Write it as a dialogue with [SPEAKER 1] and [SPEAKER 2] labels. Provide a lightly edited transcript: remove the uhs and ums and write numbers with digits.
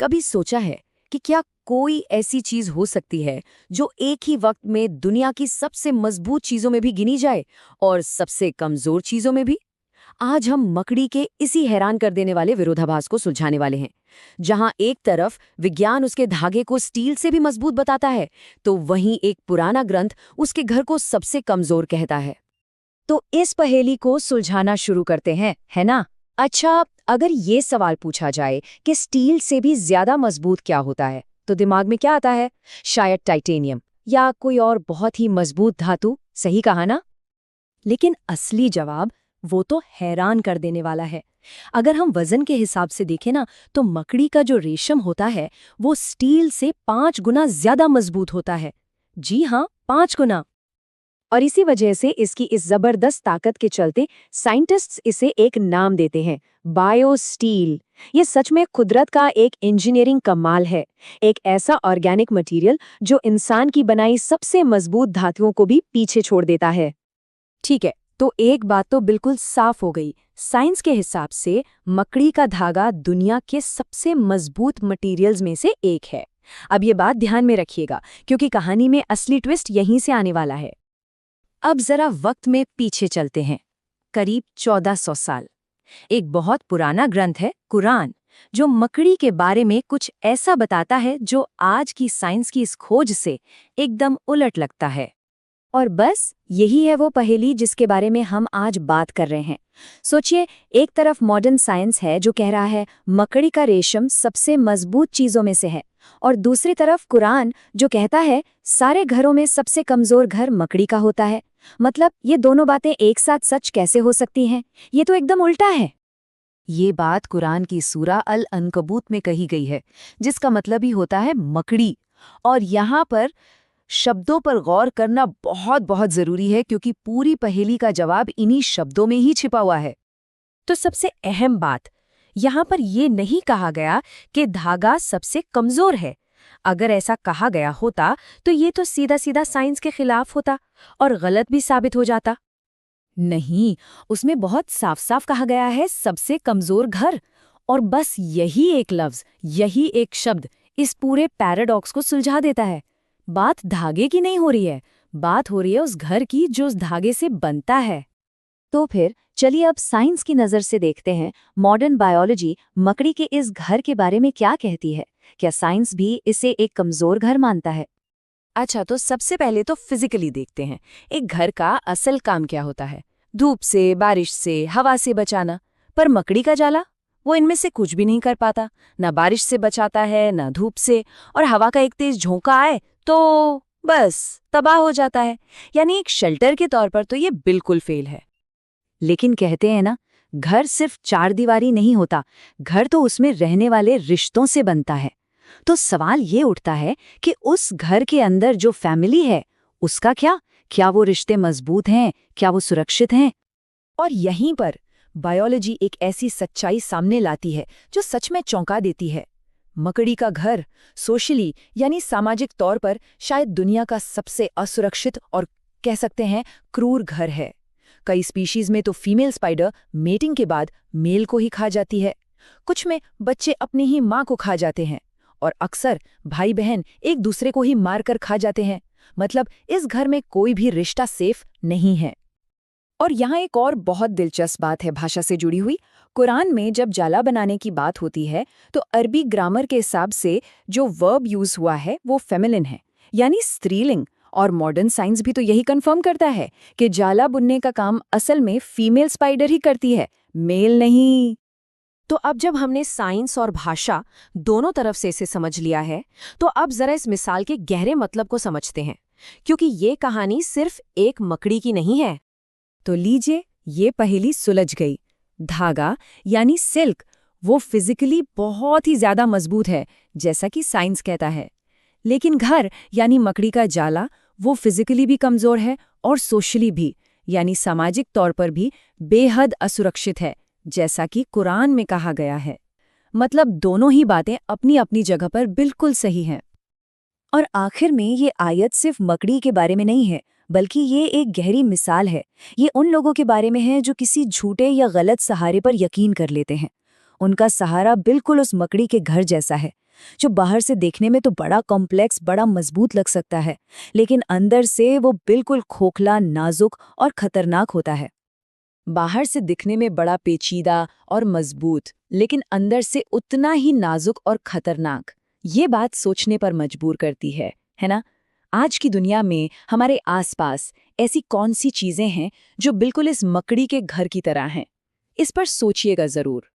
[SPEAKER 1] कभी सोचा है कि क्या कोई ऐसी चीज हो सकती है जो एक ही वक्त में दुनिया की सबसे मजबूत चीजों में भी गिनी जाए और सबसे कमजोर चीजों में भी? आज हम मकड़ी के इसी हैरान कर देने वाले विरोधाभास को सुलझाने वाले हैं। जहां एक तरफ विज्ञान उसके धागे को स्टील से भी मजबूत बताता है, तो वहीं एक पुराना ग्रंथ उसके घर को सबसे कमजोर कहता है।
[SPEAKER 2] तो इस पहेली को सुलझाना शुरू करते हैं, है ना? अच्छा, अगर ये सवाल पूछा जाए कि स्टील से भी ज्यादा मजबूत क्या होता है, तो दिमाग में क्या आता है? शायद टाइटेनियम या कोई और बहुत ही मजबूत धातु। सही कहा ना? लेकिन असली जवाब वो तो हैरान कर देने वाला है। अगर हम वजन के हिसाब से देखें ना, तो मकड़ी का जो रेशम होता है वो स्टील से 5 गुना ज्यादा मजबूत होता है। जी हाँ, 5 गुना। और इसी वजह से इसकी इस जबरदस्त ताकत के चलते साइंटिस्ट्स इसे एक नाम देते हैं, बायोस्टील। ये सच में कुदरत का एक इंजीनियरिंग कमाल है, एक ऐसा ऑर्गेनिक मटेरियल जो इंसान की बनाई सबसे मजबूत धातुओं को भी पीछे छोड़ देता है। ठीक है, तो एक बात तो बिल्कुल साफ हो गई। साइंस के हिसाब से मकड़ी का धागा दुनिया के सबसे मजबूत मटेरियल्स में से एक है। अब ये बात ध्यान में रखिएगा, क्योंकि कहानी में असली ट्विस्ट यहीं से आने वाला है। अब जरा वक्त में पीछे चलते हैं, करीब 1400 साल। एक बहुत पुराना ग्रंथ है कुरान, जो मकड़ी के बारे में कुछ ऐसा बताता है जो आज की साइंस की इस खोज से एकदम उलट लगता है। और बस यही है वो पहेली जिसके बारे में हम आज बात कर रहे हैं। सोचिए, एक तरफ मॉडर्न साइंस है जो कह रहा है मकड़ी का रेशम सबसे मजबूत चीजों में से है, और दूसरी तरफ कुरान जो कहता है सारे घरों में सबसे कमजोर घर मकड़ी का होता है। मतलब ये दोनों बातें एक साथ सच कैसे हो सकती हैं? ये तो एकदम उल्टा है।
[SPEAKER 1] ये बात कुरान की सूरा अल अनकबूत में कही गई है, जिसका मतलब ही होता है मकड़ी। और यहाँ पर शब्दों पर गौर करना बहुत बहुत जरूरी है, क्योंकि पूरी पहेली का जवाब इन्हीं शब्दों में ही छिपा हुआ है।
[SPEAKER 2] तो सबसे अहम बात, यहाँ पर ये नहीं कहा गया कि धागा सबसे कमजोर है। अगर ऐसा कहा गया होता तो ये तो सीधा सीधा साइंस के खिलाफ होता और गलत भी साबित हो जाता। नहीं, उसमें बहुत साफ साफ कहा गया है सबसे कमजोर घर। और बस यही एक लफ्ज, यही एक शब्द इस पूरे पैराडॉक्स को सुलझा देता है। बात धागे की नहीं हो रही है, बात हो रही है उस घर की जो उस धागे से बनता है। तो फिर चलिए अब साइंस की नजर से देखते हैं, मॉडर्न बायोलॉजी मकड़ी के इस घर के बारे में क्या कहती है। क्या साइंस भी इसे एक कमजोर घर मानता है?
[SPEAKER 1] अच्छा, तो सबसे पहले तो फिजिकली देखते हैं, एक घर का असल काम क्या होता है? धूप से, बारिश से, हवा से बचाना। पर मकड़ी का जाला, वो इनमें से कुछ भी नहीं कर पाता। ना बारिश से बचाता है, ना धूप से, और हवा का एक तेज झोंका आए तो बस तबाह हो जाता है। यानी एक शेल्टर के तौर पर तो ये बिल्कुल फेल है।
[SPEAKER 2] लेकिन कहते हैं ना, घर सिर्फ चार दीवारी नहीं होता, घर तो उसमें रहने वाले रिश्तों से बनता है। तो सवाल ये उठता है कि उस घर के अंदर जो फैमिली है, उसका क्या? क्या वो रिश्ते मजबूत हैं? क्या वो सुरक्षित हैं?
[SPEAKER 1] और यहीं पर बायोलॉजी एक ऐसी सच्चाई सामने लाती है जो सच में चौंका देती है। मकड़ी का घर सोशली यानी सामाजिक तौर पर शायद दुनिया का सबसे असुरक्षित और कह सकते हैं क्रूर घर है। कई स्पीशीज में तो फीमेल स्पाइडर मेटिंग के बाद मेल को ही खा जाती है। कुछ में बच्चे अपनी ही माँ को खा जाते हैं, और अक्सर भाई बहन एक दूसरे को ही मारकर खा जाते हैं। मतलब इस घर में कोई भी रिश्ता सेफ नहीं है। और यहाँ एक और बहुत दिलचस्प बात है भाषा से जुड़ी हुई। कुरान में जब जाला बनाने की बात होती है तो अरबी ग्रामर के हिसाब से जो वर्ब यूज हुआ है वो फेमिनिन है, यानी स्त्रीलिंग। और मॉडर्न साइंस भी तो यही कंफर्म करता है कि जाला बुनने का काम असल में फीमेल स्पाइडर ही करती है, मेल नहीं। तो अब जब हमने साइंस और भाषा दोनों तरफ से इसे समझ लिया है, तो अब जरा इस मिसाल के गहरे मतलब को समझते हैं, क्योंकि ये कहानी सिर्फ एक मकड़ी की नहीं है। तो लीजिए, ये पहेली सुलझ गई। धागा यानी सिल्क वो फिजिकली बहुत ही ज्यादा मजबूत है, जैसा कि साइंस कहता है। लेकिन घर यानी मकड़ी का जाला वो फिजिकली भी कमजोर है और सोशली भी, यानी सामाजिक तौर पर भी बेहद असुरक्षित है, जैसा कि कुरान में कहा गया है। मतलब दोनों ही बातें अपनी अपनी जगह पर बिल्कुल सही हैं।
[SPEAKER 2] और आखिर में ये आयत सिर्फ मकड़ी के बारे में नहीं है, बल्कि ये एक गहरी मिसाल है। ये उन लोगों के बारे में है जो किसी झूठे या गलत सहारे पर यकीन कर लेते हैं। उनका सहारा बिल्कुल उस मकड़ी के घर जैसा है, जो बाहर से देखने में तो बड़ा कॉम्प्लेक्स, बड़ा मजबूत लग सकता है, लेकिन अंदर से वो बिल्कुल खोखला, नाजुक और खतरनाक होता है।
[SPEAKER 1] बाहर से दिखने में बड़ा पेचीदा और मजबूत, लेकिन अंदर से उतना ही नाजुक और खतरनाक। ये बात सोचने पर मजबूर करती है ना? आज की दुनिया में हमारे आसपास ऐसी कौन सी चीजें हैं जो बिल्कुल इस मकड़ी के घर की तरह हैं? इस पर सोचिएगा जरूर।